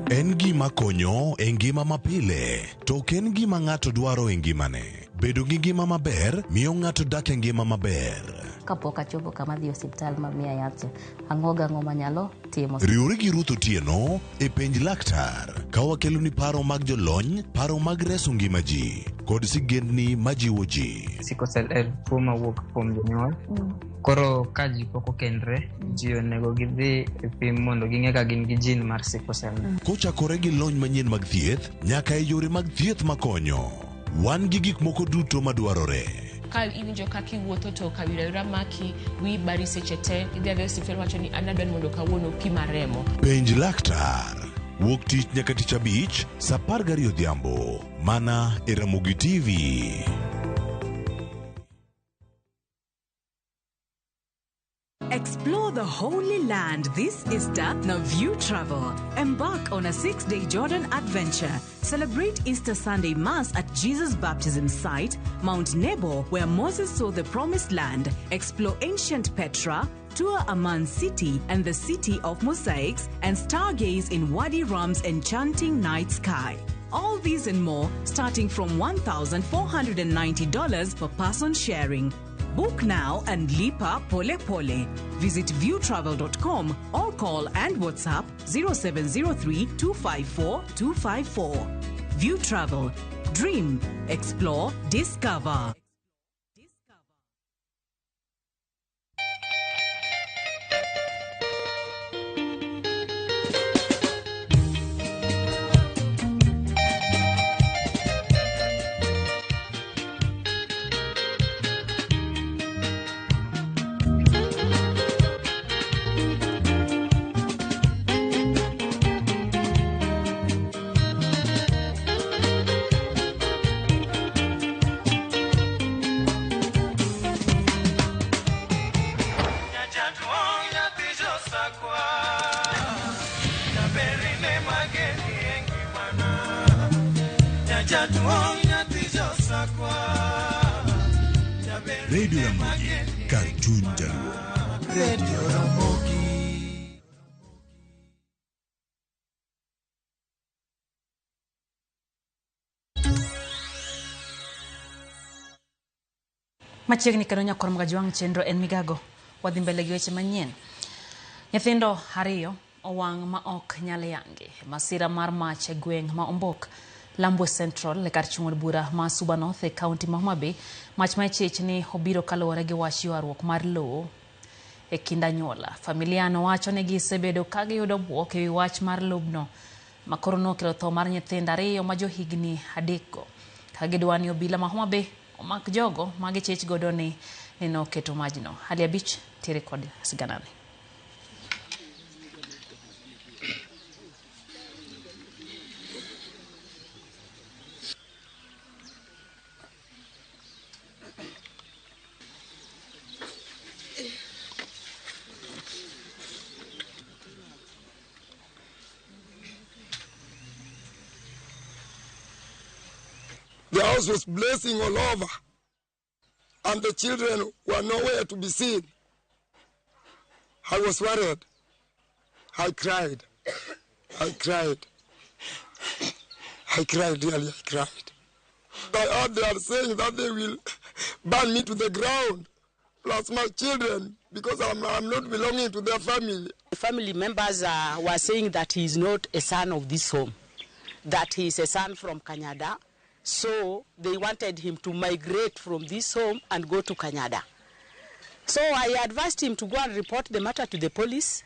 En gima konyo e ngima mapile, to ken gima ng'ato dwaro e ngimane. Bedo gi ngima maber miyo ng'ato dak e ngima maber. Kapok achopo kama dhi osiptal mamiya yath, ang'oga ng'oma nyalo timo. Riwri gi Ruth Otieno e penj laktar, ka wakelo ni paro mag jolony, paro mag reso ngima ji, kod sigendni majiwo ji. Sickle cell en tuo mawuok kuom jonyuol. Koro ka ji pok okendre, ji onego gidhi e pim mondo ging'e ka gin gi jin mar sickle cell. Kochakore gi lony manyien mag thieth, nyaka e yore mag thieth makonyo. Wan gi gik moko duto madwarore. Ka injo kaki wuotho to kawira maki wi bari seche te idhi adhi osiptal wacho ni anadwa mondo kawuono pima remo. Penj laktar. Wuok tich nyaka tich abich saa 12 odhiambo. Mana e Ramogi TV. Explore the Holy Land this Easter na View Travel. Embark on a 6-day Jordan adventure. Celebrate Easter Sunday Mass at Jesus Baptism Site, Mount Nebo, where Moses saw the Promised Land. Explore ancient Petra, tour Amman City and the City of Mosaics, and stargaze in Wadi Ram's enchanting night sky. All these and more starting from $1,490 per person sharing. Book now and lipa pole pole. Visit viewtravel.com or call and WhatsApp 0703 254 254. View Travel. Dream, explore, discover. Radio Ramogi, Cartoon Jaluo. Radio Ramogi. Machiegni kendo nyakor Mgajwang' chenro en migago. Wadhi mbele gi weche manyien. Nyithindo ariyo owang' ma ok nyal yangi. Masira mar mach e gweng' ma Ombok, Lambwe Central, lekar chung' od bura ma Suba North e kaunti ma Homa Bay. Mach ma ichich ni obiro kaluwore gi wach ywaruok mar lowo e kind anyuola. Familia no wacho ni gisebedo ka giyudo buok e wach mar lobno ma koro nokelo tho mar nyithindo ariyo ma johigni 3 ka gidwa ni obila ma Homa Bay omak jogo ma gichich godo ni noketo majno. Hali abich tiere kod siganani. The house was blazing all over, and the children were nowhere to be seen. I was worried. I cried. I cried. I cried, really, I cried. I heard they are saying that they will burn me to the ground, plus my children, because I'm not belonging to their family. Family members were saying that he is not a son of this home, that he is a son from Kanyada. So they wanted him to migrate from this home and go to Kanyada. So I advised him to go and report the matter to the police.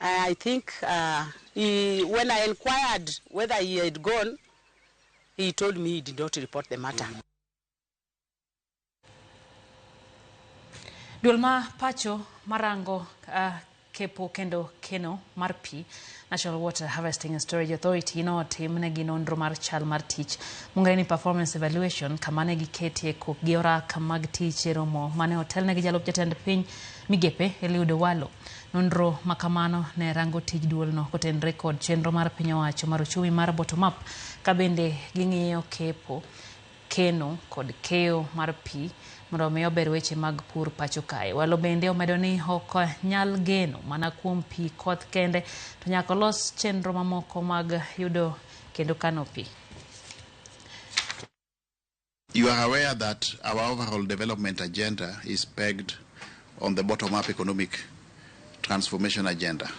I think when I inquired whether he had gone, he told me he did not report the matter. Dulma Pacho Marango Kepo Kendo Keno Marpi National Water Harvesting and Storage Authority team negi nonro mar chal mar tich mungani performance evaluation kamane gi ketie ko giora kamag tich romo mane hotel negi jalup jatend piny migepe Eliud Owalo. Nonro makamano ne rango tij duol no koten record chenro mar piny owacho mar uchumi mar bottom up kabende ging'iyo kepo keno kod keyo mar pi mondo mi ober weche mag pur pacho kae. Walo bende omedo ni ok nyal geno mana kuom pi koth kende to nyaka los chenro mamoko mag yudo kendo kano pi. You are aware that our overall development agenda is pegged on the bottom-up economic transformation agenda.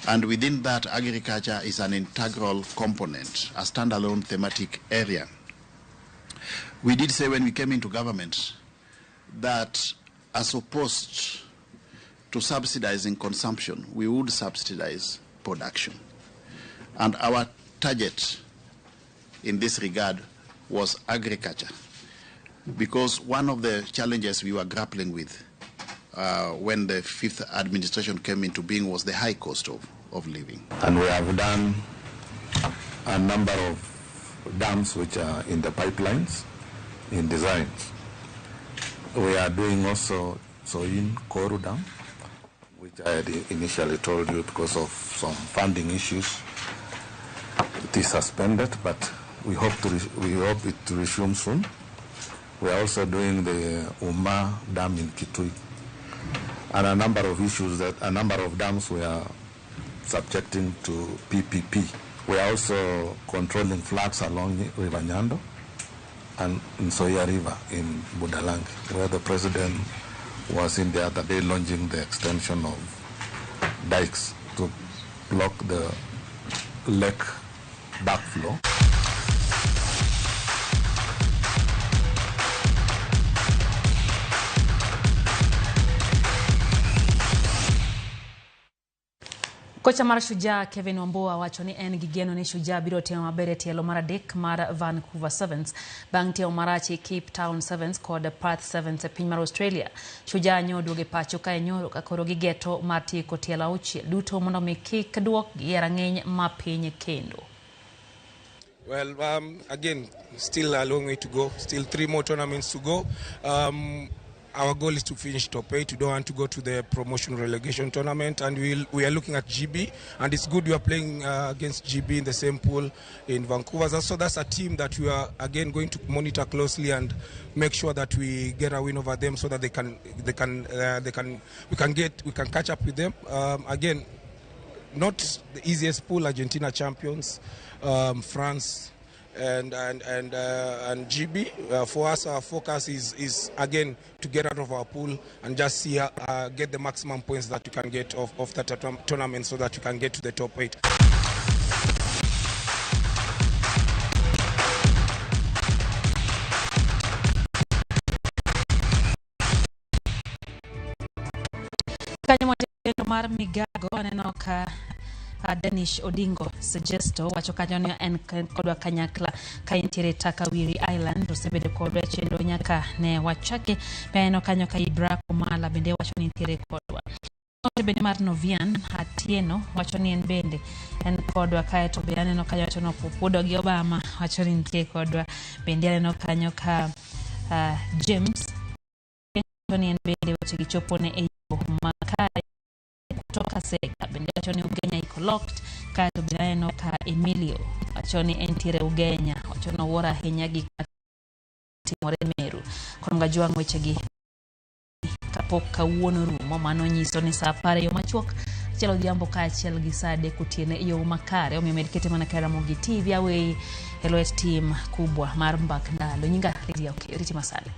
And within that, agriculture is an integral component, a standalone thematic area. We did say when we came into government that as opposed to subsidizing consumption, we would subsidize production. And our target in this regard was agriculture, because one of the challenges we were grappling with when the fifth administration came into being was the high cost of living. And we have done a number of dams which are in the pipelines, in designs. We are doing also Soin Koru Dam, which I had initially told you because of some funding issues. It is suspended, but we hope it to resume soon. We are also doing the Uma Dam in Kitui, and a number of dams we are subjecting to PPP. We are also controlling floods along River Nyando and in Soya River in Budalangi, where the president was in the other day launching the extension of dikes to block the lake backflow. Kocha mar Shujaa Kevin Wambua wacho ni en gigeno ni Shujaa biro timo maber e tielo mar adek mar Vancouver Sevens bang' tiyo marach Cape Town Sevens kod Perth Sevens e piny mar Australia. Shujaa nyoduoge pacho ka nyoro ka koro gigeto mar tieko tielo auchiel duto mondo mi kik duokgi e rang'iny ma piny kendo. Well, again, still a long way to go. Still 3 more tournaments to go. Our goal is to finish top 8. We don't want to go to the promotion relegation tournament, and we are looking at GB, and it's good we are playing against GB in the same pool in Vancouver. So that's a team that we are again going to monitor closely and make sure that we get a win over them, so that we can catch up with them. Again, not the easiest pool. Argentina champions, France, and GB. For us, our focus is again to get out of our pool and just see get the maximum points that we can get of that tournament, so that we can get to the top 8. Mar Migago aneno ka Danish Odingo Suggesto wacho kanyo ni en kodwa kanyakla ka intiere Takawiri Island osebedo kodwa chendo nyaka ne wachake beno kanyo ka Ibra Kumala bende wacho ni intiere kodwa bende mar Novian Atieno wacho ni en bende en kodwa kae to bende aneno kanyo to no pupudo gi Obama wacho ni intiere kodwa bende aneno kanyo ka James ni en bende wacho gichopo ne Eyo Makai kutoka Sega bende wacho ni Ugenya iko locked ka to bende aneno ka Emilio wacho ni entiere Ugenya wacho no wora ahinya gi timore Meru kono gajwang' wechegi kapok kawuono rumo mano nyiso ni saa 10 yo machuok chelo jambo ka achiel gi saa 3 otieno yo makare omiyo med kete mana kara mo gi TV awe elwet team kubwa mar mbak ndalo nyinga Lydia Riti Masale.